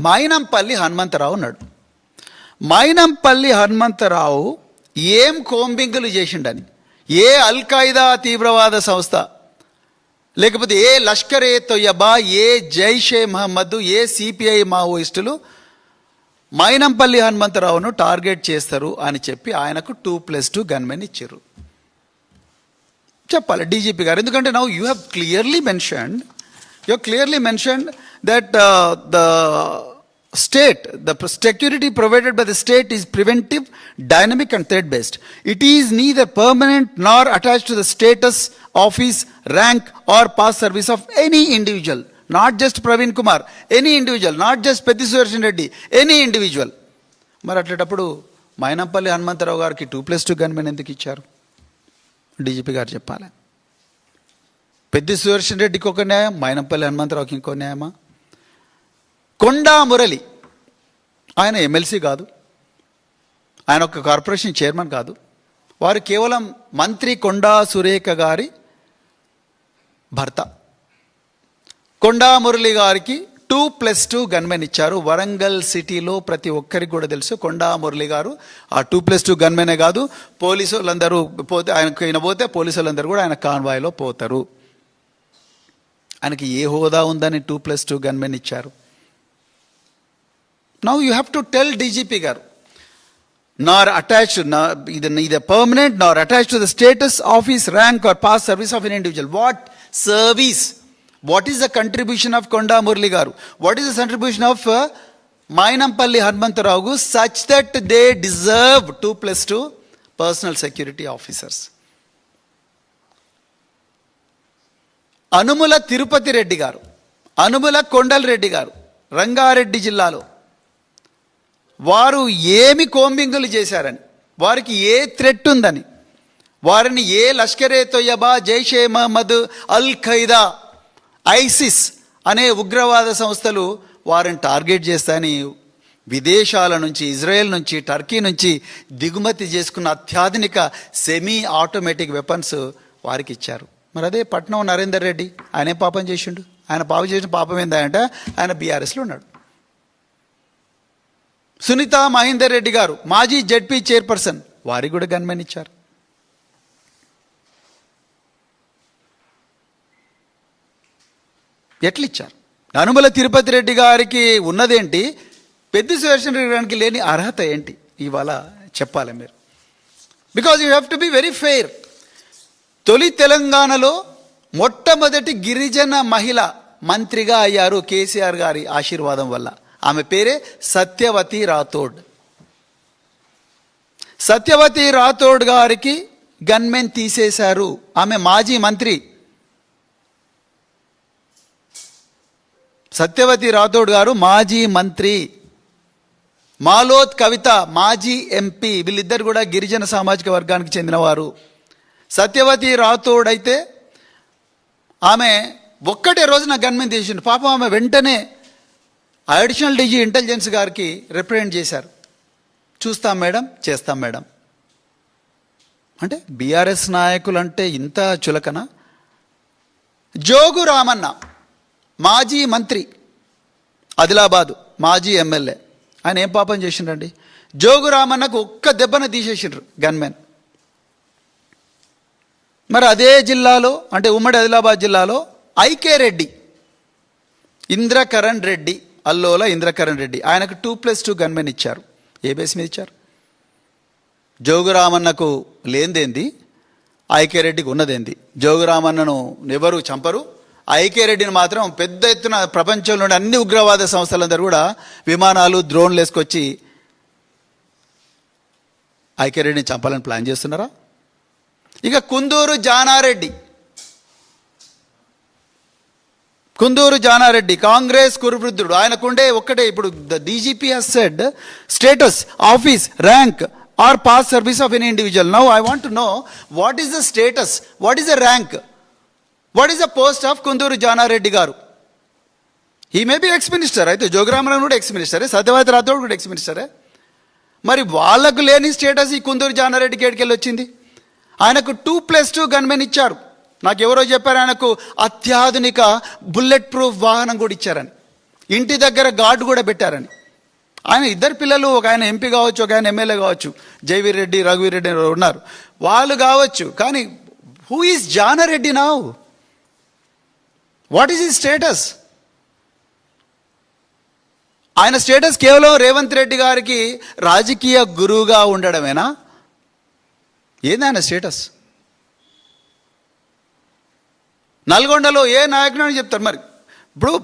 మైనంపల్లి హనుమంతరావు ఉన్నాడు. మైనంపల్లి హనుమంతరావు ఏం కోంబింగులు చేసిండని, ఏ అల్ఖాయిదా తీవ్రవాద సంస్థ, లేకపోతే ఏ లష్కర్ ఏ తొయ్యబా, ఏ జైషే మహమ్మద్, ఏ సిపిఐ మావోయిస్టులు మైనంపల్లి హనుమంతరావును టార్గెట్ చేస్తారు అని చెప్పి ఆయనకు 2+2 గన్మెన్ ఇచ్చారు. చెప్పాలి డీజీపీ గారు. ఎందుకంటే now you have clearly mentioned that the state, the security provided by the state is preventive, dynamic and threat based. It is neither permanent nor attached to the status, office, rank or past service of any individual, not just Praveen Kumar, any individual, not just Petti Sudarshan Reddy, any individual. మరి అట్లేటప్పుడు మైనంపల్లి హనుమంతరావు గారికి 2+2 gunmen ఎందుకు ఇచ్చారు? DGP గారు చెప్పాలి. పెద్ది సుదర్శన్ రెడ్డికి ఒక న్యాయం, మైనంపల్లి హనుమంతరావుకి ఇంకో న్యాయమా? కొండా మురళి, ఆయన ఎమ్మెల్సీ కాదు, ఆయన ఒక కార్పొరేషన్ చైర్మన్ కాదు, వారు కేవలం మంత్రి కొండా సురేఖ గారి భర్త. కొండా మురళి గారికి 2+2 గన్మెన్ ఇచ్చారు. వరంగల్ సిటీలో ప్రతి ఒక్కరికి కూడా తెలుసు కొండా మురళి గారు ఆ 2+2 గన్మెనే కాదు, పోలీసు వాళ్ళందరూ పోతే ఆయన పోతే పోలీసు వాళ్ళందరూ కూడా ఆయన కాన్వాయ్లో పోతారు. ఆయనకి ఏ హోదా ఉందని 2+2 గన్మెన్ ఇచ్చారు? Now you have to tell DGP garu, nor attached, neither permanent nor attached to the status, office, rank or past service of an individual. What service? What is the contribution of Konda Murli garu? What is the contribution of Maynampalli Hanumantarao such that they deserve 2+2 personal security officers? Anumula Tirupati Reddy గారు, అనుముల కొండల్ రెడ్డి గారు రంగారెడ్డి జిల్లాలో వారు ఏమి కోంబింగులు చేశారని, వారికి ఏ threat ఉందని, వారిని ఏ లష్కర్ ఏ తొయ్యబా, జైషే మహమ్మద్, అల్ Qaeda, ISIS అనే ఉగ్రవాద సంస్థలు వారిని టార్గెట్ చేస్తాయని విదేశాల నుంచి, ఇజ్రాయెల్ నుంచి, టర్కీ నుంచి దిగుమతి చేసుకున్న అత్యాధునిక సెమీ ఆటోమేటిక్ వెపన్స్ వారికి ఇచ్చారు. మరి అదే పట్నం నరేందర్ రెడ్డి, ఆయనే పాపం చేసిండు. ఆయన పాపం చేసిన పాపం ఏందంటే ఆయన బీఆర్ఎస్లో ఉన్నాడు. సునీత మహేందర్ రెడ్డి గారు మాజీ జెడ్పీ చైర్పర్సన్, వారికి కూడా గన్మెన్ ఇచ్చారు. ఎట్లిచ్చారు? అనుమల తిరుపతి రెడ్డి గారికి ఉన్నదేంటి, పెద్ది సుదర్శన్ రెడ్డి గారికి లేని అర్హత ఏంటి? ఇవాళ చెప్పాలి మీరు. Because you have to be very fair. తొలి తెలంగాణలో మొట్టమొదటి గిరిజన మహిళ మంత్రిగా అయ్యారు కేసీఆర్ గారి ఆశీర్వాదం వల్ల. ఆమె పేరే సత్యవతి రాథోడ్. సత్యవతి రాథోడ్ గారికి గన్మెన్ తీసేశారు. ఆమె మాజీ మంత్రి. సత్యవతి రాథోడ్ గారు మాజీ మంత్రి. మాలోత్ కవిత మాజీ ఎంపీ. వీళ్ళిద్దరు కూడా గిరిజన సామాజిక వర్గానికి చెందినవారు. సత్యవతి రాథోడ్ అయితే ఆమె ఒక్కటే రోజున గన్మెన్ తీసిండు. పాపం ఆమె వెంటనే అడిషనల్ డీజీ ఇంటెలిజెన్స్ గారికి రిప్రజెంట్ చేశారు. చూస్తాం మేడం, చేస్తాం మేడం అంటే బీఆర్ఎస్ నాయకులు అంటే ఇంత చులకన. జోగు రామన్న మాజీ మంత్రి, ఆదిలాబాదు మాజీ ఎమ్మెల్యే, ఆయన ఏం పాపం చేసిండ్రండి? జోగు రామన్నకు ఒక్క దెబ్బన తీసేసిండ్రు గన్మెన్. మరి అదే జిల్లాలో అంటే ఉమ్మడి ఆదిలాబాద్ జిల్లాలో ఐకే రెడ్డి, ఇంద్రకరణ్ రెడ్డి, అల్లోల ఇంద్రకరణ్ రెడ్డి, ఆయనకు 2+2 గన్మెన్ ఇచ్చారు. ఏ బేస్ మీద ఇచ్చారు? జోగురామన్నకు లేనిదేంది, ఐకే రెడ్డికి ఉన్నదేంది? జోగురామన్నను ఎవరు చంపరు, ఐకే రెడ్డిని మాత్రం పెద్ద ఎత్తున ప్రపంచంలోని అన్ని ఉగ్రవాద సంస్థలందరూ కూడా విమానాలు, డ్రోన్లు వేసుకొచ్చి ఐకే రెడ్డిని చంపాలని ప్లాన్ చేస్తున్నారా? ఇక కుందూరు జానారెడ్డి కాంగ్రెస్ కురువృద్ధుడు. ఆయనకుండే ఒక్కటే, ఇప్పుడు the DGP has said status, office, rank or past service of any individual. Now I want to know what is the status, what is the rank, what is the post of Kunduru Janareddy గారు? He may be ex minister. అయితే జోగురామన్ కూడా X మినిస్టరే, Satyavathi Rathod కూడా X మినిస్టరే. మరి వాళ్లకు లేని status ఈ కుందూరు జానారెడ్డికి ఏడికెళ్ళి వచ్చింది? ఆయనకు 2+2 గన్మెన్ ఇచ్చారు. నాకు ఎవరో చెప్పారు ఆయనకు అత్యాధునిక బుల్లెట్ ప్రూఫ్ వాహనం కూడా ఇచ్చారని. ఇంటి దగ్గర గార్డు కూడా పెట్టారని. ఆయన ఇద్దరు పిల్లలు, ఒక ఆయన ఎంపీ కావచ్చు, ఒక ఆయన ఎమ్మెల్యే కావచ్చు, జైవీర్ రెడ్డి, రఘువీర్ రెడ్డి ఉన్నారు, వాళ్ళు కావచ్చు. కానీ who is Jana Reddy now? What is his status? ఆయన స్టేటస్ కేవలం రేవంత్ రెడ్డి గారికి రాజకీయ గురువుగా ఉండడమేనా? ఏంది ఆయన స్టేటస్? నల్గొండలో ఏ నాయకుడు అని చెప్తారు మరి? ఇప్పుడు